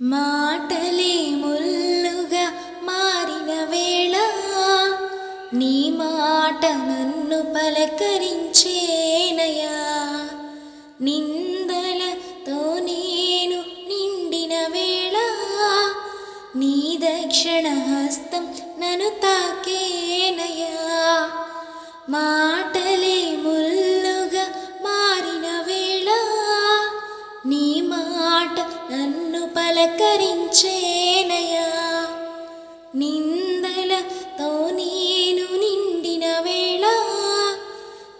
మాటలే ముల్లుగా మారిన వేళ నీ మాట నన్ను పలకరించేనయా. నిందలతో నేను నిండిన వేళ నీ దక్షిణ హస్తం నన్ను తాకేనయా. మాటలే ముల్లుగా మారిన వేళ నీ మాట నన్ను పలకరించేనయా. నిందలతో నేను నిండిన వేళ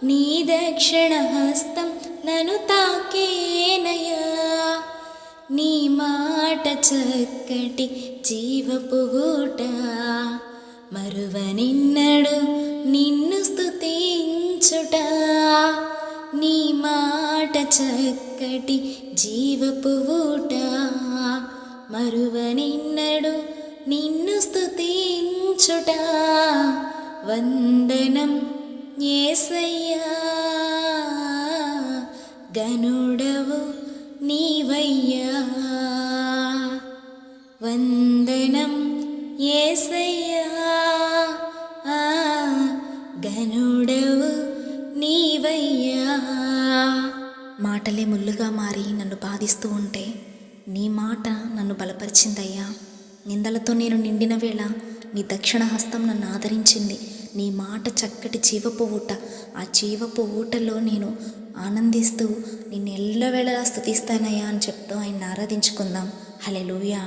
నీ దక్షిణ హస్తం నన్ను తాకేనయా. నీ మాట చక్కటి జీవపు ఊట, మరువనిన్నడు నిన్ను స్తుతించుట. నీ మాట చక్కటి జీవపు ఊట, మరువనిన్నడు నిన్ను స్తుతించుట. వందనం యేసయ్యా, గనుడవు నీవయ్యా. వందనం యేసయ్యా, గనుడవు నీవయ్యా. మాటలే ముల్లుగా మారి నన్ను బాధిస్తూ ఉంటే నీ మాట నన్ను బలపరిచిందయ్యా. నిందలతో నేను నిండిన వేళ నీ దక్షిణ హస్తం నన్ను ఆదరించింది. నీ మాట చక్కటి జీవపు ఊట, ఆ జీవపు ఊటలో నేను ఆనందిస్తూ నిన్ను ఎల్లవేళలా స్తుతిస్తానయ్యా అని చెప్తూ ఆయన్ని ఆరాధించుకుందాం. హల్లెలూయా.